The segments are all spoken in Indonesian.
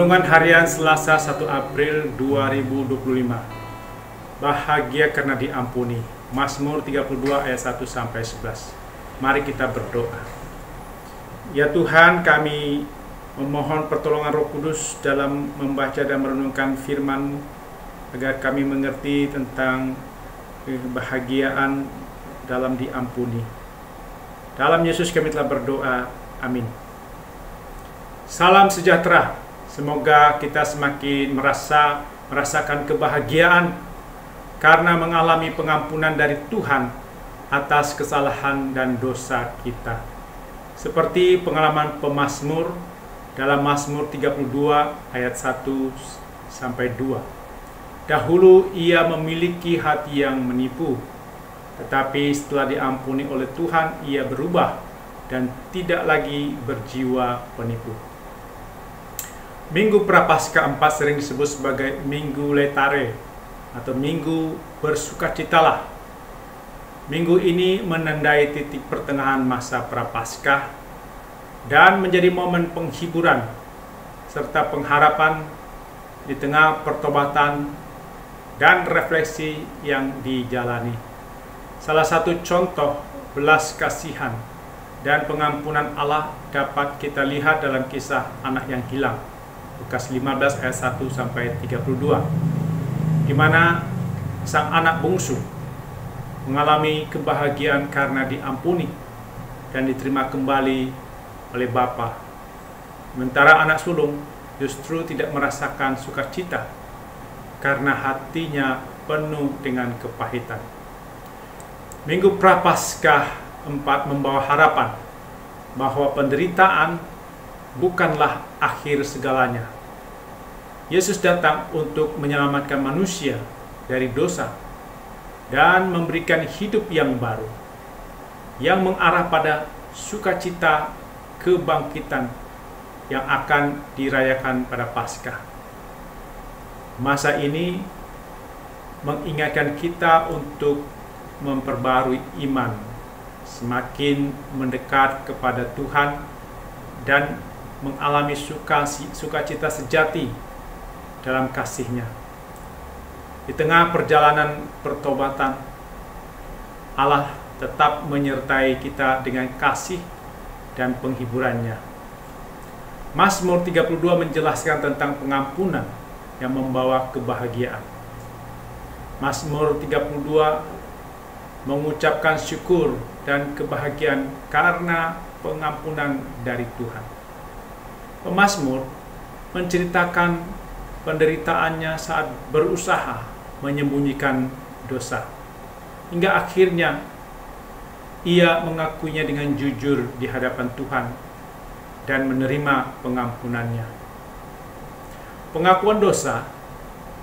Renungan Harian Selasa 1 April 2025. Bahagia karena diampuni. Mazmur 32 ayat 1-11. Mari kita berdoa. Ya Tuhan, kami memohon pertolongan Roh Kudus dalam membaca dan merenungkan firman agar kami mengerti tentang kebahagiaan dalam diampuni. Dalam Yesus kami telah berdoa. Amin. Salam sejahtera. Semoga kita semakin merasakan kebahagiaan karena mengalami pengampunan dari Tuhan atas kesalahan dan dosa kita. Seperti pengalaman pemazmur dalam Mazmur 32 ayat 1-2. Dahulu ia memiliki hati yang menipu, tetapi setelah diampuni oleh Tuhan ia berubah dan tidak lagi berjiwa penipu. Minggu Prapaskah 4 sering disebut sebagai Minggu Letare atau Minggu Bersukacitalah. Minggu ini menandai titik pertengahan masa Prapaskah dan menjadi momen penghiburan serta pengharapan di tengah pertobatan dan refleksi yang dijalani. Salah satu contoh belas kasihan dan pengampunan Allah dapat kita lihat dalam kisah anak yang hilang. Lukas 15 ayat 1-32, di mana sang anak bungsu mengalami kebahagiaan karena diampuni dan diterima kembali oleh Bapa. Sementara anak sulung justru tidak merasakan sukacita karena hatinya penuh dengan kepahitan. Minggu Prapaskah 4 membawa harapan bahwa penderitaan bukanlah akhir segalanya. Yesus datang untuk menyelamatkan manusia dari dosa dan memberikan hidup yang baru, yang mengarah pada sukacita kebangkitan yang akan dirayakan pada Paskah. Masa ini mengingatkan kita untuk memperbarui iman, semakin mendekat kepada Tuhan dan mengalami sukacita sejati dalam kasih-Nya. Di tengah perjalanan pertobatan, Allah tetap menyertai kita dengan kasih dan penghiburan-Nya. Mazmur 32 menjelaskan tentang pengampunan yang membawa kebahagiaan. Mazmur 32 mengucapkan syukur dan kebahagiaan karena pengampunan dari Tuhan. Pemazmur menceritakan penderitaannya saat berusaha menyembunyikan dosa, hingga akhirnya ia mengakuinya dengan jujur di hadapan Tuhan dan menerima pengampunannya. Pengakuan dosa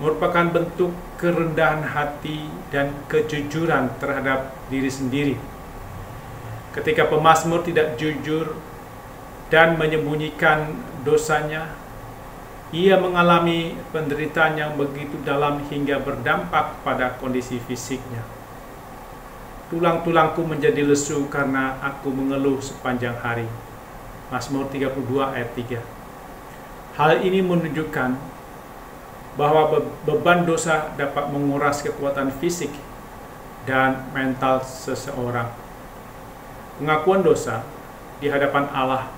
merupakan bentuk kerendahan hati dan kejujuran terhadap diri sendiri. Ketika pemazmur tidak jujur dan menyembunyikan dosanya, ia mengalami penderitaan yang begitu dalam hingga berdampak pada kondisi fisiknya. Tulang-tulangku menjadi lesu karena aku mengeluh sepanjang hari. Mazmur 32 ayat 3. Hal ini menunjukkan bahwa beban dosa dapat menguras kekuatan fisik dan mental seseorang. Pengakuan dosa di hadapan Allah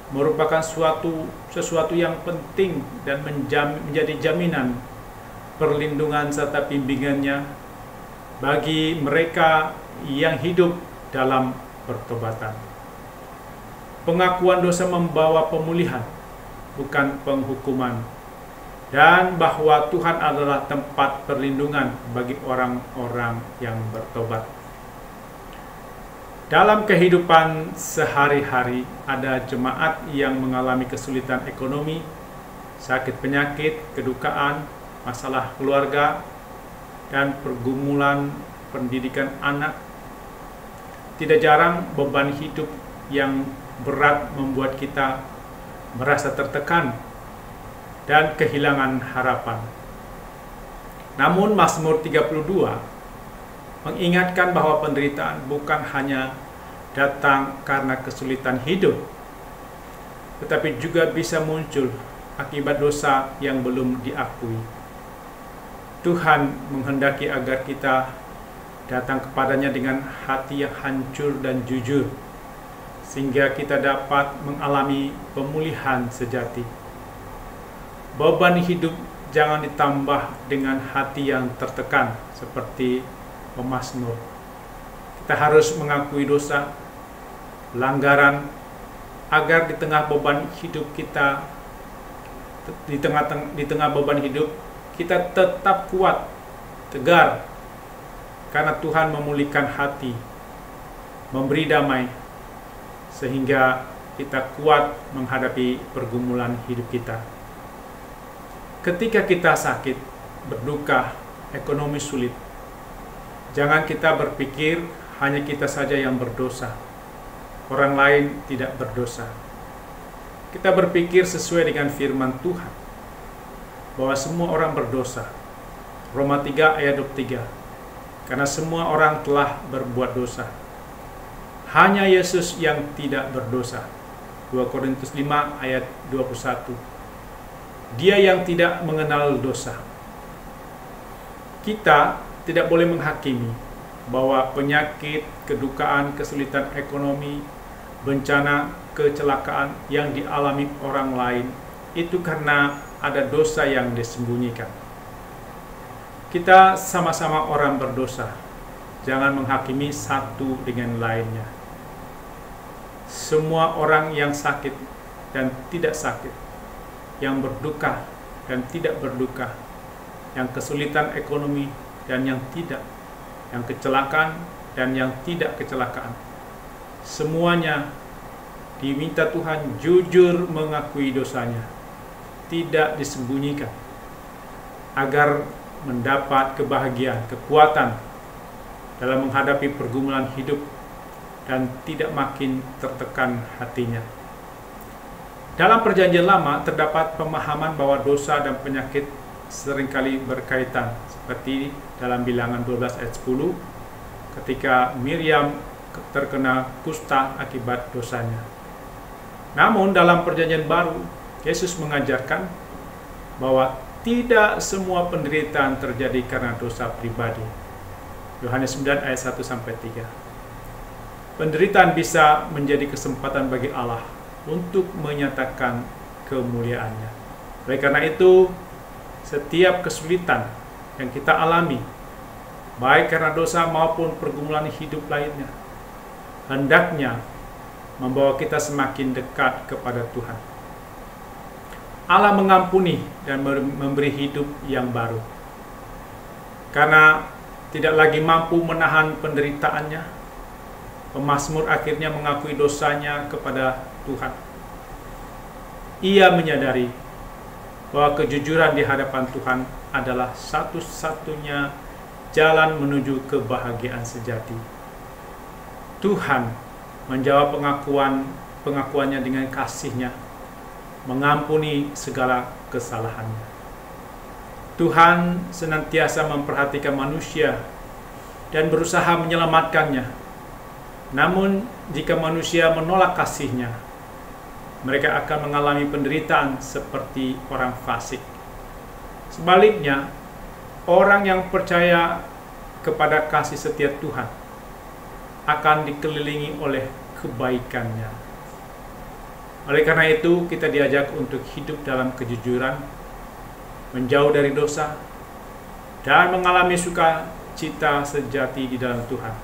merupakan sesuatu yang penting dan menjadi jaminan perlindungan serta bimbingannya bagi mereka yang hidup dalam pertobatan. Pengakuan dosa membawa pemulihan, bukan penghukuman, dan bahwa Tuhan adalah tempat perlindungan bagi orang-orang yang bertobat. Dalam kehidupan sehari-hari, ada jemaat yang mengalami kesulitan ekonomi, sakit penyakit, kedukaan, masalah keluarga, dan pergumulan pendidikan anak. Tidak jarang beban hidup yang berat membuat kita merasa tertekan dan kehilangan harapan. Namun Mazmur 32 mengingatkan bahwa penderitaan bukan hanya datang karena kesulitan hidup, tetapi juga bisa muncul akibat dosa yang belum diakui. Tuhan menghendaki agar kita datang kepadanya dengan hati yang hancur dan jujur, sehingga kita dapat mengalami pemulihan sejati. Beban hidup jangan ditambah dengan hati yang tertekan seperti pemazmur. Kita harus mengakui dosa, pelanggaran, agar di tengah beban hidup kita, di tengah beban hidup kita tetap kuat, tegar, karena Tuhan memulihkan hati, memberi damai, sehingga kita kuat menghadapi pergumulan hidup kita. Ketika kita sakit, berduka, ekonomi sulit, jangan kita berpikir hanya kita saja yang berdosa, orang lain tidak berdosa. Kita berpikir sesuai dengan firman Tuhan, bahwa semua orang berdosa. Roma 3 ayat 23. Karena semua orang telah berbuat dosa. Hanya Yesus yang tidak berdosa. 2 Korintus 5 ayat 21. Dia yang tidak mengenal dosa. Kita tidak boleh menghakimi bahwa penyakit, kedukaan, kesulitan ekonomi, bencana, kecelakaan yang dialami orang lain itu karena ada dosa yang disembunyikan. Kita sama-sama orang berdosa. Jangan menghakimi satu dengan lainnya. Semua orang yang sakit dan tidak sakit, yang berduka dan tidak berduka, yang kesulitan ekonomi dan yang tidak, yang kecelakaan dan yang tidak kecelakaan, semuanya diminta Tuhan jujur mengakui dosanya, tidak disembunyikan, agar mendapat kebahagiaan, kekuatan dalam menghadapi pergumulan hidup dan tidak makin tertekan hatinya. Dalam Perjanjian Lama terdapat pemahaman bahwa dosa dan penyakit seringkali berkaitan, seperti dalam Bilangan 12 ayat 10 ketika Miriam terkena kusta akibat dosanya. Namun dalam Perjanjian Baru, Yesus mengajarkan bahwa tidak semua penderitaan terjadi karena dosa pribadi. Yohanes 9 ayat 1-3. Penderitaan bisa menjadi kesempatan bagi Allah untuk menyatakan kemuliaannya. Oleh karena itu, setiap kesulitan yang kita alami, baik karena dosa maupun pergumulan hidup lainnya, hendaknya membawa kita semakin dekat kepada Tuhan. Allah mengampuni dan memberi hidup yang baru. Karena tidak lagi mampu menahan penderitaannya, pemazmur akhirnya mengakui dosanya kepada Tuhan. Ia menyadari bahwa kejujuran di hadapan Tuhan adalah satu-satunya jalan menuju kebahagiaan sejati. Tuhan menjawab pengakuannya dengan kasih-Nya, mengampuni segala kesalahannya. Tuhan senantiasa memperhatikan manusia dan berusaha menyelamatkannya. Namun, jika manusia menolak kasih-Nya, mereka akan mengalami penderitaan seperti orang fasik. Sebaliknya, orang yang percaya kepada kasih setia Tuhan akan dikelilingi oleh kebaikan-Nya. Oleh karena itu, kita diajak untuk hidup dalam kejujuran, menjauh dari dosa, dan mengalami sukacita sejati di dalam Tuhan.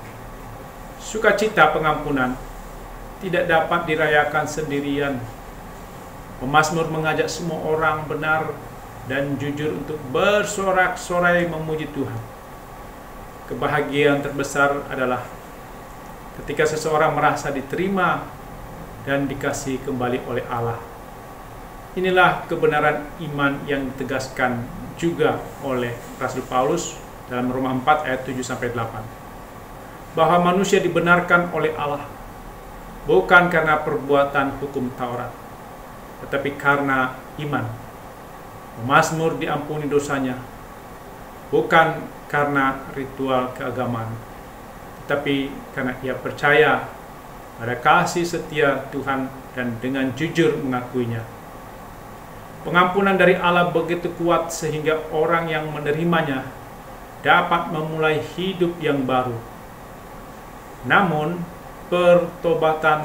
Sukacita pengampunan tidak dapat dirayakan sendirian. Pemazmur mengajak semua orang benar dan jujur untuk bersorak-sorai memuji Tuhan. Kebahagiaan terbesar adalah ketika seseorang merasa diterima dan dikasihi kembali oleh Allah. Inilah kebenaran iman yang ditegaskan juga oleh Rasul Paulus dalam Roma 4 ayat 7-8. Bahwa manusia dibenarkan oleh Allah bukan karena perbuatan hukum Taurat, tetapi karena iman. Pemazmur diampuni dosanya bukan karena ritual keagamaan, tetapi karena ia percaya pada kasih setia Tuhan dan dengan jujur mengakuinya. Pengampunan dari Allah begitu kuat sehingga orang yang menerimanya dapat memulai hidup yang baru. Namun, pertobatan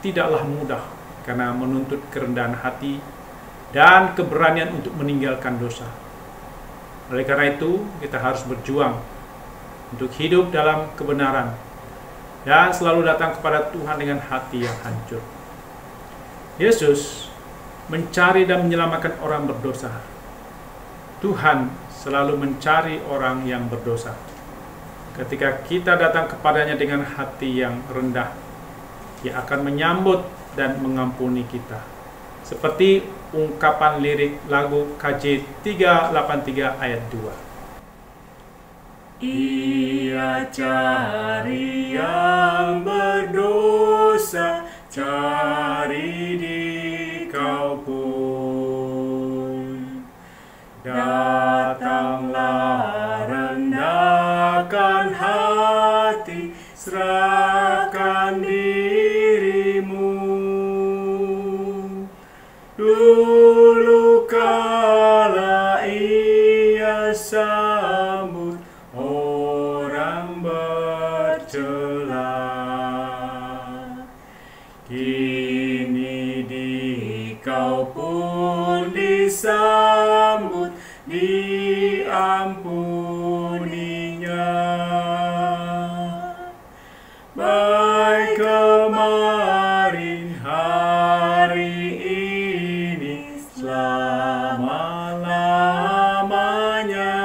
tidaklah mudah karena menuntut kerendahan hati dan keberanian untuk meninggalkan dosa. Oleh karena itu, kita harus berjuang untuk hidup dalam kebenaran dan selalu datang kepada Tuhan dengan hati yang hancur. Yesus mencari dan menyelamatkan orang berdosa. Tuhan selalu mencari orang yang berdosa. Ketika kita datang kepadanya dengan hati yang rendah, Dia akan menyambut dan mengampuni kita. Seperti ungkapan lirik lagu KJ 383 ayat 2. Ia cari yang berdosa, cari di kau pun. Datanglah, rendahkan hati, serahkan dirimu. Dulu kala ia sambut orang bercela, kini kau pun disambut, diampuninya. Baik kemarin, hari ini, selama-lamanya.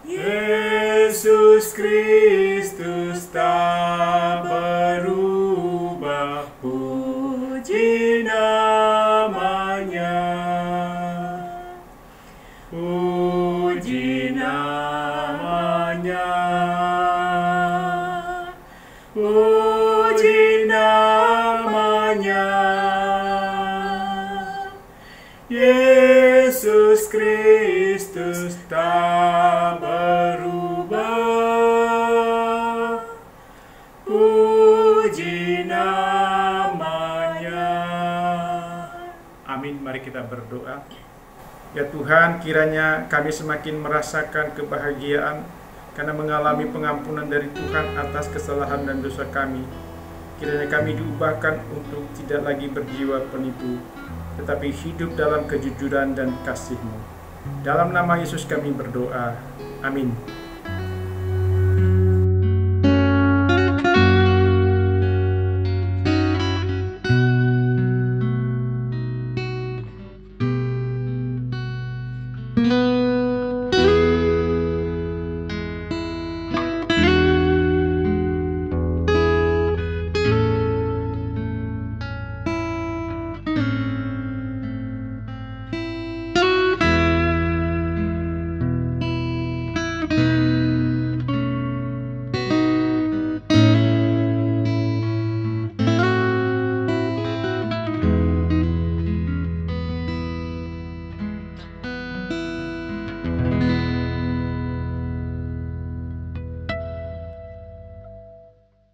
Yesus Kristus tak berubah, puji namanya. Puji namanya. Puji namanya. Yesus Kristus tak berubah, puji namanya. Amin. Mari kita berdoa. Ya Tuhan, kiranya kami semakin merasakan kebahagiaan karena mengalami pengampunan dari Tuhan atas kesalahan dan dosa kami. Kiranya kami diubahkan untuk tidak lagi berjiwa penipu, tetapi hidup dalam kejujuran dan kasih-Mu. Dalam nama Yesus kami berdoa. Amin.